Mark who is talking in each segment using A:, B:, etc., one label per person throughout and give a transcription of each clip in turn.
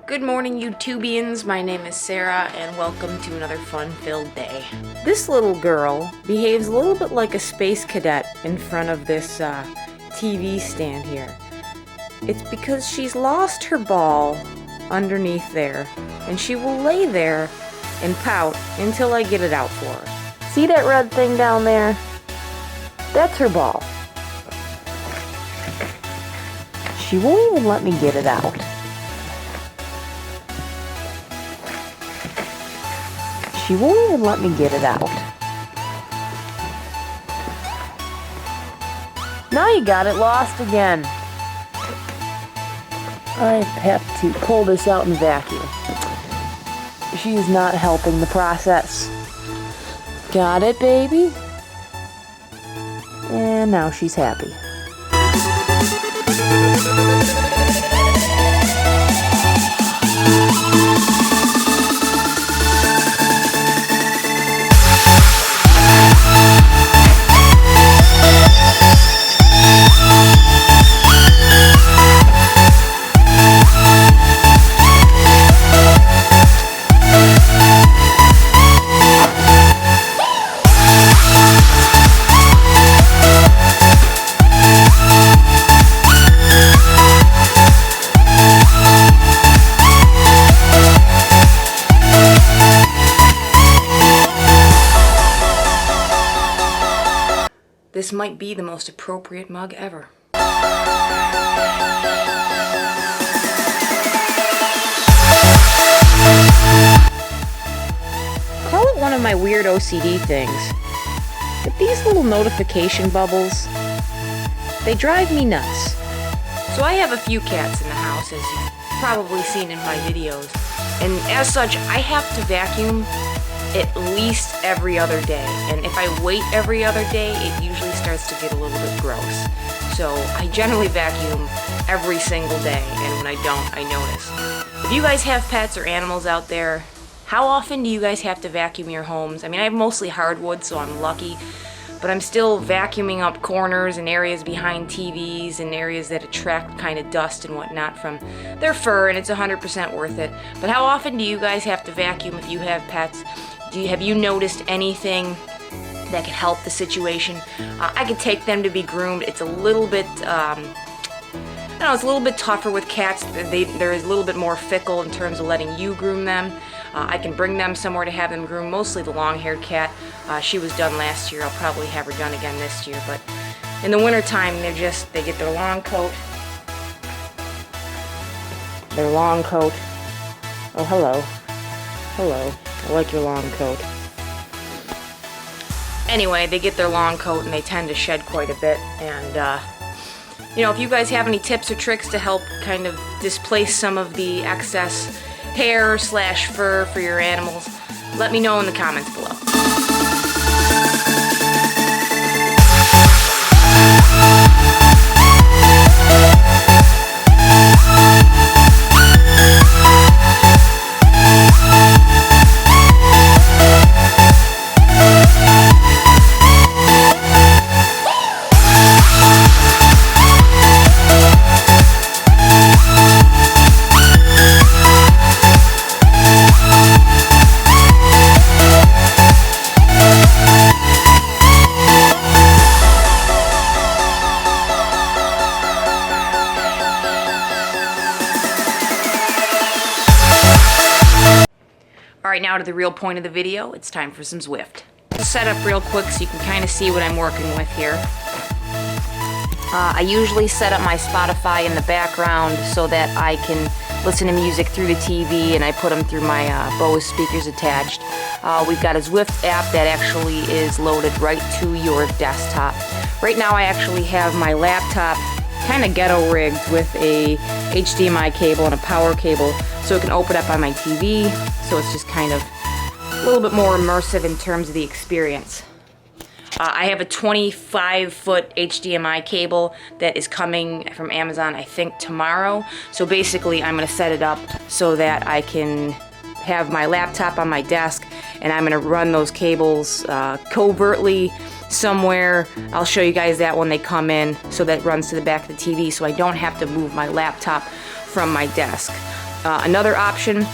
A: Good morning, YouTubians. My name is Sarah, and welcome to another fun-filled day. This little girl behaves a little bit like a space cadet in front of this TV stand here. It's because she's lost her ball underneath there, and she will lay there and pout until I get it out for her. See that red thing down there? That's her ball. She won't even let me get it out. She won't even let me get it out. Now you got it lost again. I have to pull this out and vacuum. She's not helping the process. Got it, baby? And now she's happy. This might be the most appropriate mug ever. Call it one of my weird OCD things, but these little notification bubbles, they drive me nuts. So I have a few cats in the house, as you've probably seen in my videos, and as such, I have to vacuum at least every other day, and if I wait every other day, it usually starts to get a little bit gross. So I generally vacuum every single day, and when I don't, I notice. If you guys have pets or animals out there, how often do you guys have to vacuum your homes? I mean, I have mostly hardwood, so I'm lucky, but I'm still vacuuming up corners and areas behind TVs and areas that attract kind of dust and whatnot from their fur, and it's 100% worth it. But how often do you guys have to vacuum if you have pets? Have you noticed anything that could help the situation? I could take them to be groomed. It's a little bit, I don't know, it's a little bit tougher with cats. They're a little bit more fickle in terms of letting you groom them. I can bring them somewhere to have them groomed, mostly the long-haired cat. She was done last year. I'll probably have her done again this year. But in the wintertime, they get their long coat. Their long coat. Oh, hello. Hello. I like your long coat. Anyway, they get their long coat and they tend to shed quite a bit. And, you know, if you guys have any tips or tricks to help kind of displace some of the excess hair / fur for your animals, let me know in the comments below. Alright, now to the real point of the video. It's time for some Zwift. I'll set up real quick so you can kind of see what I'm working with here. I usually set up my Spotify in the background so that I can listen to music through the TV, and I put them through my Bose speakers attached. We've got a Zwift app that actually is loaded right to your desktop. Right now I actually have my laptop kind of ghetto rigged with a HDMI cable and a power cable so it can open up on my TV, so it's just kind of a little bit more immersive in terms of the experience. I have a 25-foot HDMI cable that is coming from Amazon, I think, tomorrow. So basically, I'm going to set it up so that I can have my laptop on my desk, and I'm going to run those cables covertly somewhere. I'll show you guys that when they come in, so that runs to the back of the TV, so I don't have to move my laptop from my desk. Another option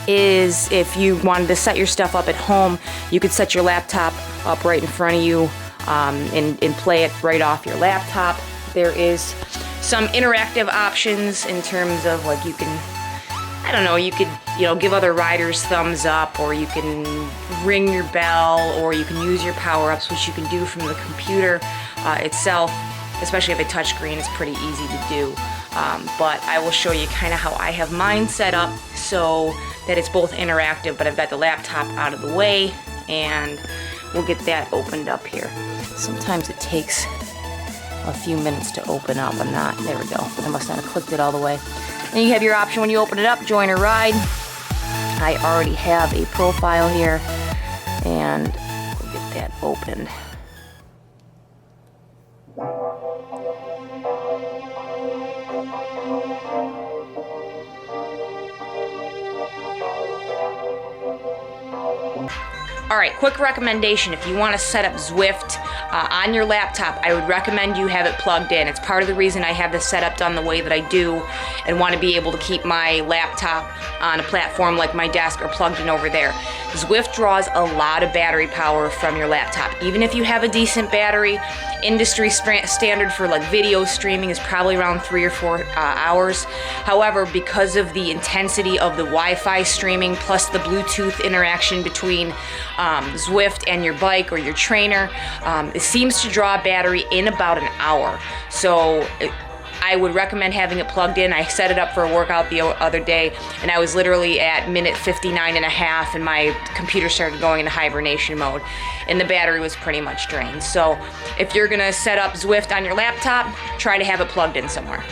A: is if you wanted to set your stuff up at home, you could set your laptop up right in front of you and play it right off your laptop. There is some interactive options in terms of, like, you can, I don't know, you could, you know, give other riders thumbs up, or you can ring your bell, or you can use your power-ups, which you can do from the computer itself. Especially if a touchscreen, is pretty easy to do. But I will show you kind of how I have mine set up so that it's both interactive, but I've got the laptop out of the way, and we'll get that opened up here. Sometimes it takes a few minutes to open up. There we go. I must not have clicked it all the way. And you have your option when you open it up, join a ride. I already have a profile here, and we'll get that opened. All right, quick recommendation. If you want to set up Zwift on your laptop, I would recommend you have it plugged in. It's part of the reason I have this setup done the way that I do, and want to be able to keep my laptop on a platform like my desk or plugged in over there. Zwift draws a lot of battery power from your laptop. Even if you have a decent battery, industry standard for like video streaming is probably around 3 or 4 hours. However, because of the intensity of the Wi-Fi streaming plus the Bluetooth interaction between Zwift and your bike or your trainer, it seems to draw a battery in about an hour. So I would recommend having it plugged in. I set it up for a workout the other day, and I was literally at minute 59 and a half, and my computer started going into hibernation mode, and the battery was pretty much drained. So if you're gonna set up Zwift on your laptop, try to have it plugged in somewhere.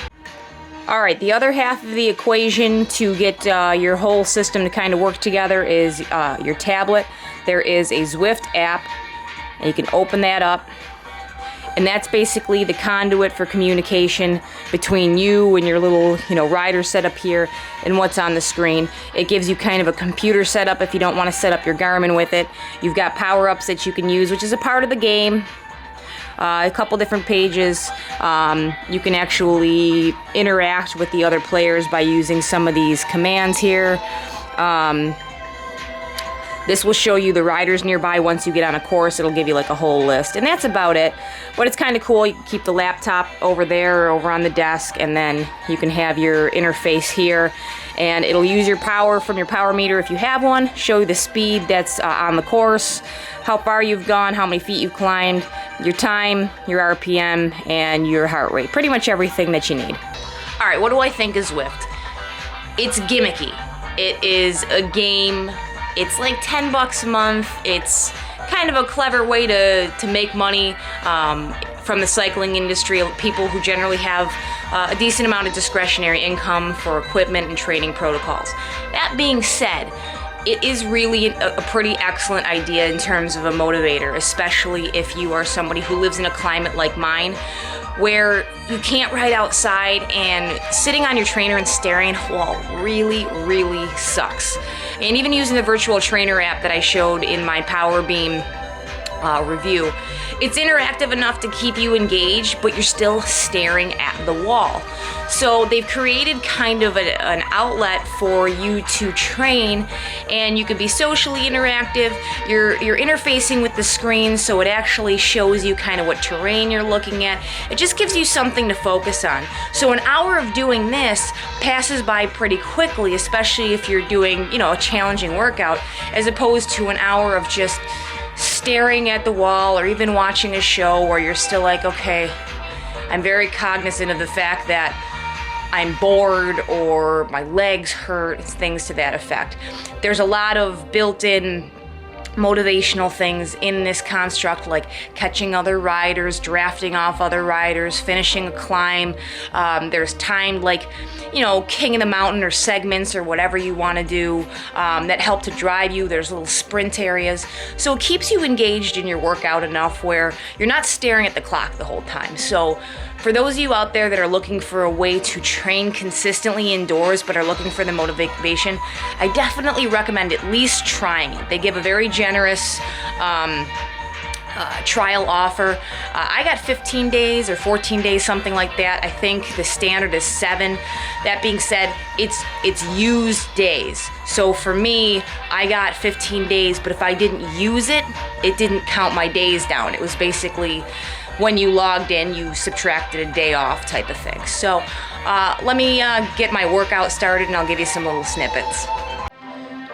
A: All right, the other half of the equation to get your whole system to kind of work together is your tablet. There is a Zwift app, and you can open that up. And that's basically the conduit for communication between you and your little, rider setup here and what's on the screen. It gives you kind of a computer setup if you don't want to set up your Garmin with it. You've got power-ups that you can use, which is a part of the game. A couple different pages. You can actually interact with the other players by using some of these commands here. This will show you the riders nearby. Once you get on a course, it'll give you like a whole list. And that's about it. But it's kind of cool. You can keep the laptop over there or over on the desk, and then you can have your interface here. And it'll use your power from your power meter if you have one, show you the speed that's on the course, how far you've gone, how many feet you've climbed, your time, your RPM, and your heart rate. Pretty much everything that you need. All right, what do I think of Zwift? It's gimmicky. It is a game. It's like $10 a month. It's kind of a clever way to make money from the cycling industry, people who generally have a decent amount of discretionary income for equipment and training protocols. That being said, it is really a pretty excellent idea in terms of a motivator, especially if you are somebody who lives in a climate like mine, where you can't ride outside, and sitting on your trainer and staring at a wall really, really sucks. And even using the virtual trainer app that I showed in my Power Beam review, it's interactive enough to keep you engaged, but you're still staring at the wall. So they've created kind of an outlet for you to train, and you can be socially interactive. You're interfacing with the screen, so it actually shows you kind of what terrain you're looking at. It just gives you something to focus on. So an hour of doing this passes by pretty quickly, especially if you're doing, a challenging workout, as opposed to an hour of just staring at the wall, or even watching a show where you're still like, okay, I'm very cognizant of the fact that I'm bored or my legs hurt, things to that effect. There's a lot of built-in motivational things in this construct, like catching other riders, drafting off other riders, finishing a climb. There's timed, king of the mountain or segments or whatever you want to do that help to drive you. There's little sprint areas. So it keeps you engaged in your workout enough where you're not staring at the clock the whole time. So for those of you out there that are looking for a way to train consistently indoors but are looking for the motivation, I definitely recommend at least trying it. They give a very generous trial offer. I got 15 days or 14 days, something like that. I think the standard is 7. That being said, it's used days. So for me, I got 15 days, but if I didn't use it, it didn't count my days down. It was basically when you logged in, you subtracted a day off type of thing. So let me get my workout started and I'll give you some little snippets.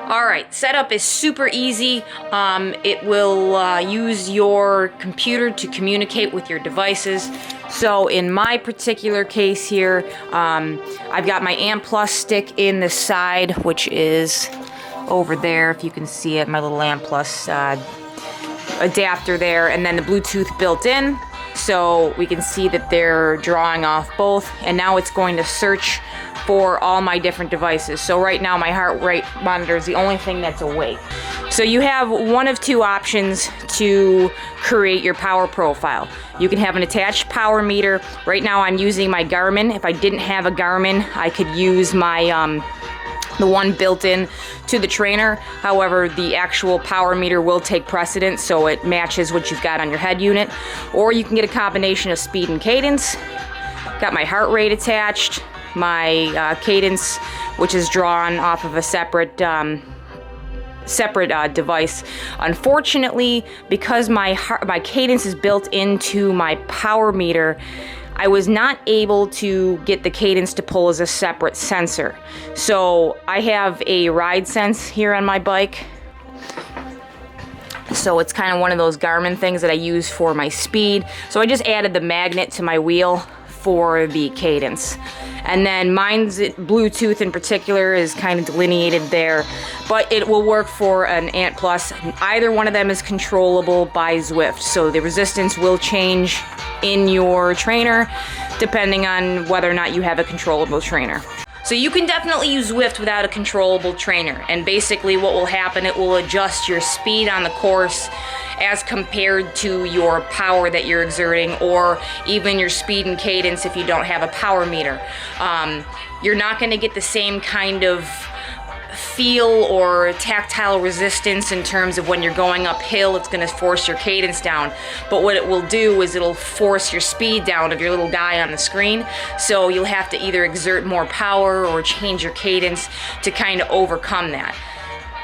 A: All right, setup is super easy. It will use your computer to communicate with your devices. So in my particular case here, I've got my Amp Plus stick in the side, which is over there, if you can see it, my little Amp Plus adapter there, and then the Bluetooth built in. So we can see that they're drawing off both, and now it's going to search for all my different devices. So right now my heart rate monitor is the only thing that's awake. So you have one of two options to create your power profile. You can have an attached power meter. Right now I'm using my Garmin. If I didn't have a Garmin, I could use my the one built in to the trainer. However, the actual power meter will take precedence, so it matches what you've got on your head unit. Or you can get a combination of speed and cadence. Got my heart rate attached, my cadence, which is drawn off of a separate device. Unfortunately, because my cadence is built into my power meter, I was not able to get the cadence to pull as a separate sensor. So I have a RideSense here on my bike. So it's kind of one of those Garmin things that I use for my speed. So I just added the magnet to my wheel for the cadence. And then mine's Bluetooth in particular is kind of delineated there, but it will work for an Ant Plus. Either one of them is controllable by Zwift, so the resistance will change in your trainer depending on whether or not you have a controllable trainer. So you can definitely use Zwift without a controllable trainer, and basically what will happen, it will adjust your speed on the course as compared to your power that you're exerting, or even your speed and cadence if you don't have a power meter. You're not going to get the same kind of feel or tactile resistance in terms of when you're going uphill. It's going to force your cadence down, but what it will do is it'll force your speed down of your little guy on the screen. So you'll have to either exert more power or change your cadence to kind of overcome that.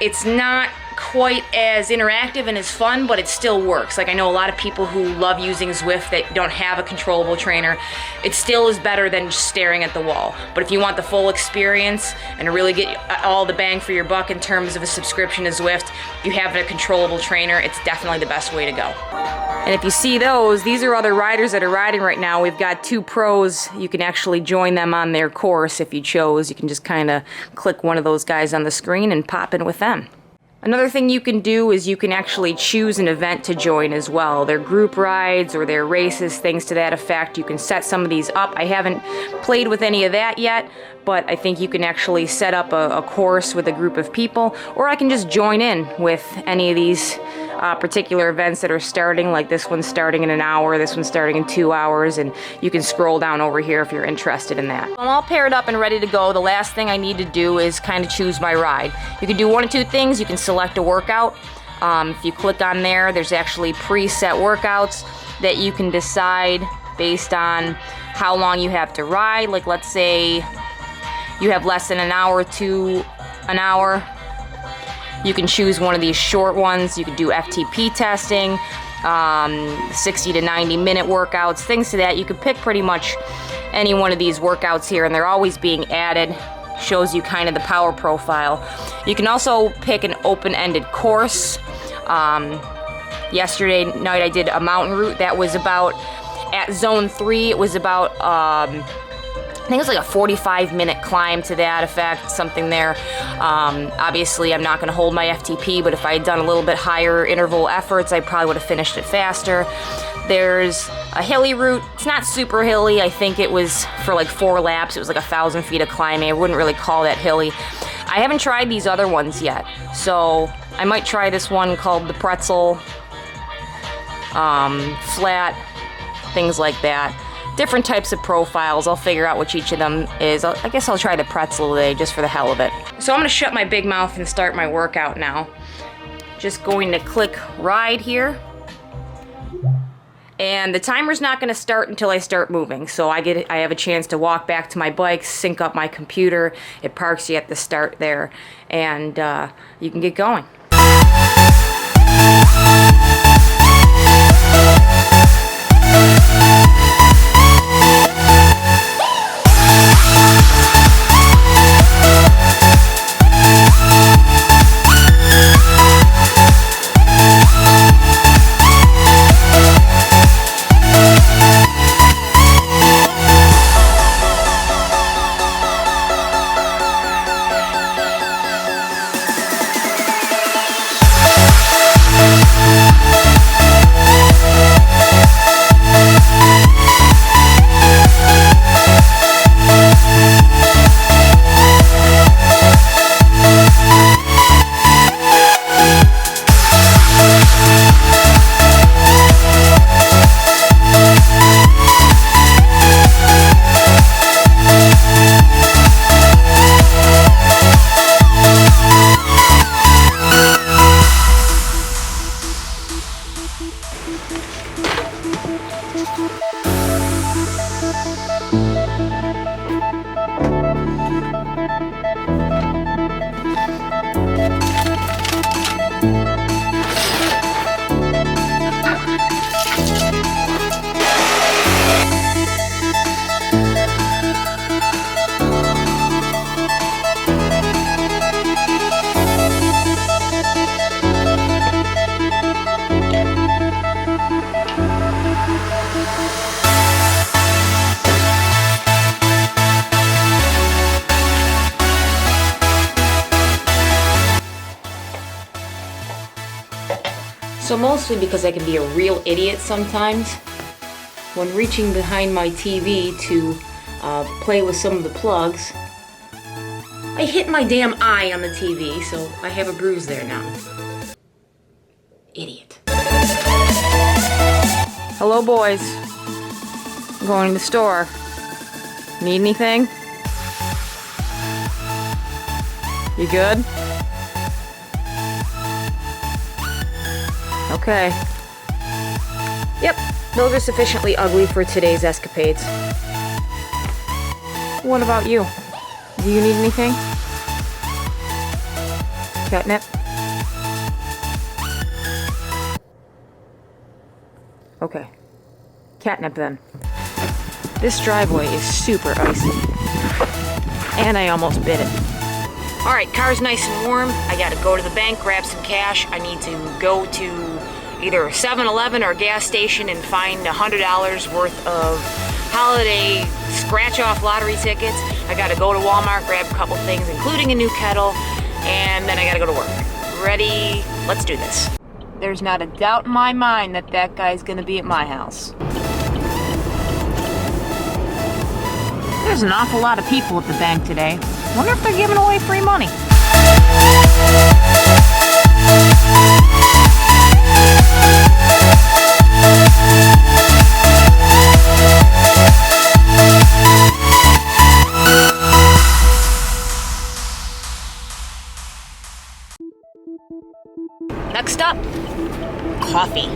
A: It's not quite as interactive and as fun, but it still works. Like, I know a lot of people who love using Zwift that don't have a controllable trainer. It still is better than just staring at the wall. But if you want the full experience and to really get all the bang for your buck in terms of a subscription to Zwift, if you have a controllable trainer, it's definitely the best way to go. And if you see those, these are other riders that are riding right now. We've got 2 pros. You can actually join them on their course if you chose. You can just kind of click one of those guys on the screen and pop in with them. Another thing you can do is you can actually choose an event to join as well. Their group rides or their races, things to that effect. You can set some of these up. I haven't played with any of that yet, but I think you can actually set up a course with a group of people, or I can just join in with any of these particular events that are starting, like this one's starting in an hour, this one's starting in 2 hours, and you can scroll down over here if you're interested in that. I'm all paired up and ready to go. The last thing I need to do is kind of choose my ride. You can do one of two things. You can select a workout. If you click on there, there's actually preset workouts that you can decide based on how long you have to ride. Like, let's say you have less than an hour to an hour. You can choose one of these short ones. You can do FTP testing, 60 to 90 minute workouts, things to that. You can pick pretty much any one of these workouts here, and they're always being added. Shows you kind of the power profile. You can also pick an open-ended course. Yesterday night I did a mountain route that was about, at zone 3, it was about, I think it was like a 45-minute climb to that effect, something there. Obviously, I'm not going to hold my FTP, but if I had done a little bit higher interval efforts, I probably would have finished it faster. There's a hilly route. It's not super hilly. I think it was for like 4 laps. It was like 1,000 feet of climbing. I wouldn't really call that hilly. I haven't tried these other ones yet, so I might try this one called the pretzel, flat, things like that. Different types of profiles. I'll figure out which each of them is. I guess I'll try the pretzel today just for the hell of it. So I'm going to shut my big mouth and start my workout now. Just going to click ride here. And the timer's not going to start until I start moving. So I have a chance to walk back to my bike, sync up my computer. It parks you at the start there, and you can get going. So mostly because I can be a real idiot sometimes, when reaching behind my TV to play with some of the plugs, I hit my damn eye on the TV, so I have a bruise there now. Idiot. Hello, boys. I'm going to the store. Need anything? You good? Okay. Yep, those are sufficiently ugly for today's escapades. What about you? Do you need anything? Catnip? Okay. Catnip then. This driveway is super icy. And I almost bit it. Alright, car's nice and warm. I gotta go to the bank, grab some cash. I need to go to either a 7-Eleven or a gas station and find $100 worth of holiday scratch-off lottery tickets. I gotta go to Walmart, grab a couple things, including a new kettle, and then I gotta go to work. Ready? Let's do this. There's not a doubt in my mind that that guy's gonna be at my house. There's an awful lot of people at the bank today. Wonder if they're giving away free money. Next up, coffee.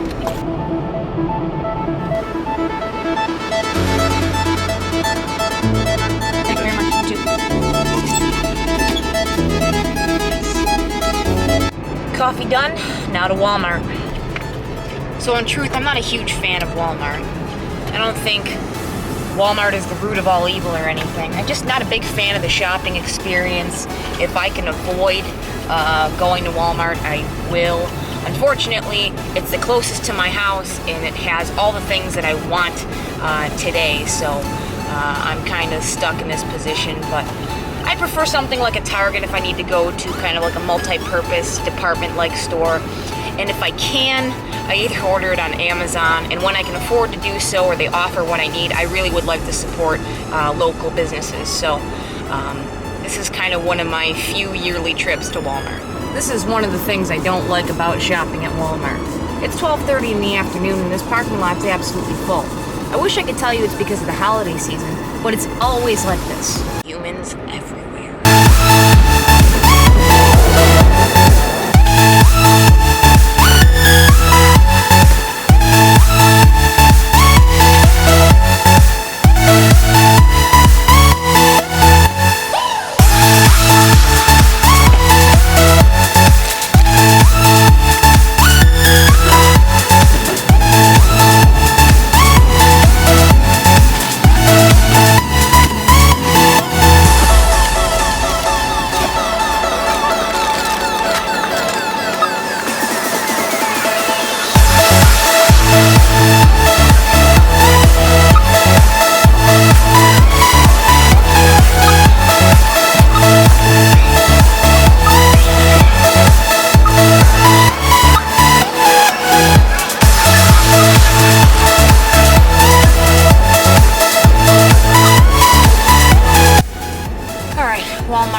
A: Thank you very much, you too. Coffee done, now to Walmart. So in truth, I'm not a huge fan of Walmart. I don't think Walmart is the root of all evil or anything. I'm just not a big fan of the shopping experience. If I can avoid going to Walmart, I will. Unfortunately, it's the closest to my house and it has all the things that I want today, so I'm kind of stuck in this position, but I prefer something like a Target if I need to go to kind of like a multi-purpose department-like store. And if I can, I either order it on Amazon, and when I can afford to do so or they offer what I need, I really would like to support local businesses. So this is kind of one of my few yearly trips to Walmart. This is one of the things I don't like about shopping at Walmart. It's 12:30 in the afternoon and this parking lot's absolutely full. I wish I could tell you it's because of the holiday season, but it's always like this. Humans everywhere.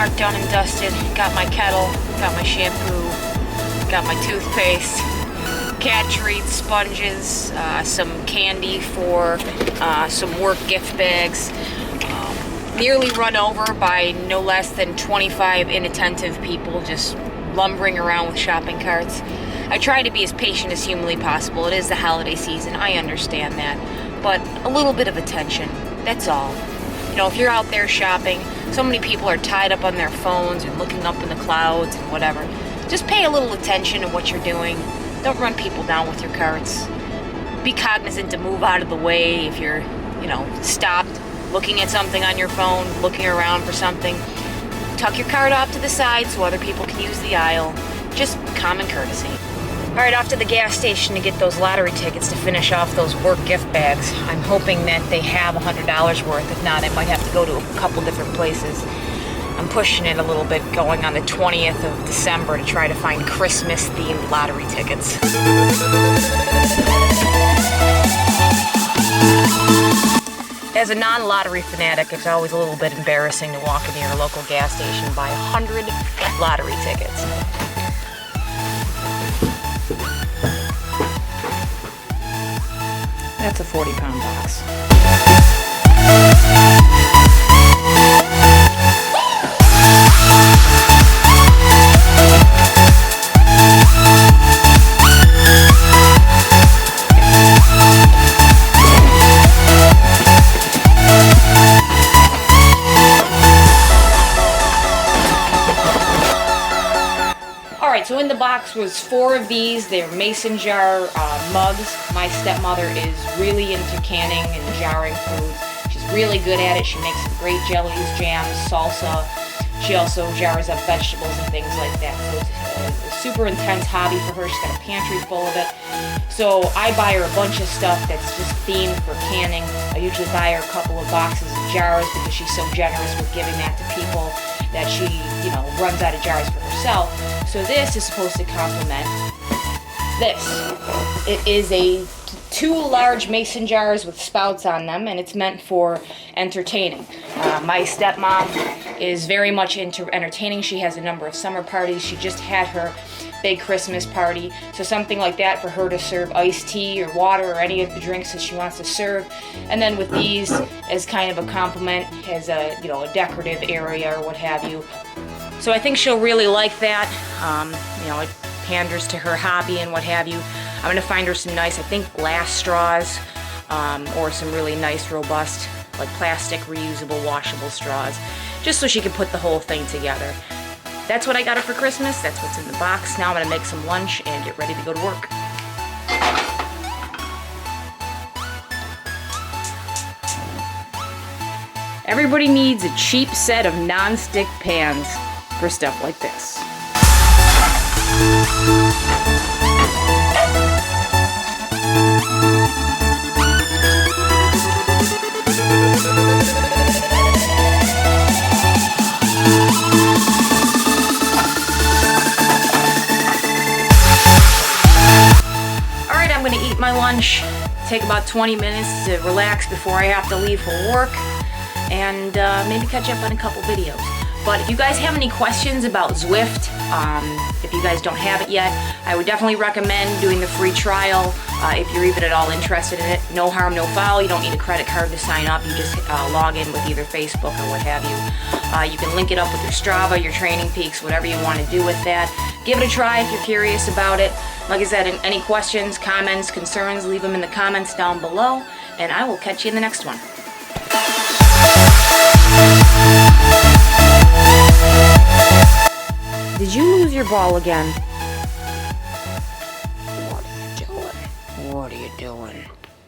A: park done and dusted. Got my kettle, got my shampoo, got my toothpaste, cat treats, sponges, some candy for some work gift bags. Nearly run over by no less than 25 inattentive people just lumbering around with shopping carts. I try to be as patient as humanly possible. It is the holiday season, I understand that. But a little bit of attention, that's all. You know, if you're out there shopping, so many people are tied up on their phones and looking up in the clouds and whatever. Just pay a little attention to what you're doing. Don't run people down with your carts. Be cognizant to move out of the way if you're, you know, stopped, looking at something on your phone, looking around for something. Tuck your cart off to the side so other people can use the aisle. Just common courtesy. All right, off to the gas station to get those lottery tickets to finish off those work gift bags. I'm hoping that they have $100 worth. If not, I might have to go to a couple different places. I'm pushing it a little bit, going on the 20th of December to try to find Christmas-themed lottery tickets. As a non-lottery fanatic, it's always a little bit embarrassing to walk into your local gas station and buy 100 lottery tickets. That's a 40-pound box. So in the box was 4 of these. They're mason jar mugs. My stepmother is really into canning and jarring foods. She's really good at it. She makes some great jellies, jams, salsa. She also jars up vegetables and things like that. So it's a super intense hobby for her. She's got a pantry full of it. So I buy her a bunch of stuff that's just themed for canning. I usually buy her a couple of boxes of jars because she's so generous with giving that to people that she, you know, runs out of jars for herself. So this is supposed to complement this. It is 2 large mason jars with spouts on them, and it's meant for entertaining. My stepmom is very much into entertaining. She has a number of summer parties. She just had her big Christmas party. So something like that for her to serve iced tea or water or any of the drinks that she wants to serve. And then with these as kind of a complement, as a, you know, a decorative area or what have you. So I think she'll really like that. You know, it panders to her hobby and what have you. I'm going to find her some nice, I think, glass straws, or some really nice, robust, like plastic, reusable, washable straws, just so she can put the whole thing together. That's what I got her for Christmas. That's what's in the box. Now I'm going to make some lunch and get ready to go to work. Everybody needs a cheap set of non-stick pans for stuff like this. Alright, I'm going to eat my lunch, take about 20 minutes to relax before I have to leave for work, and maybe catch up on a couple videos. But if you guys have any questions about Zwift, if you guys don't have it yet, I would definitely recommend doing the free trial if you're even at all interested in it. No harm, no foul. You don't need a credit card to sign up. You just log in with either Facebook or what have you. You can link it up with your Strava, your Training Peaks, whatever you want to do with that. Give it a try if you're curious about it. Like I said, any questions, comments, concerns, leave them in the comments down below, and I will catch you in the next one. Did you lose your ball again? What are you doing? What are you doing?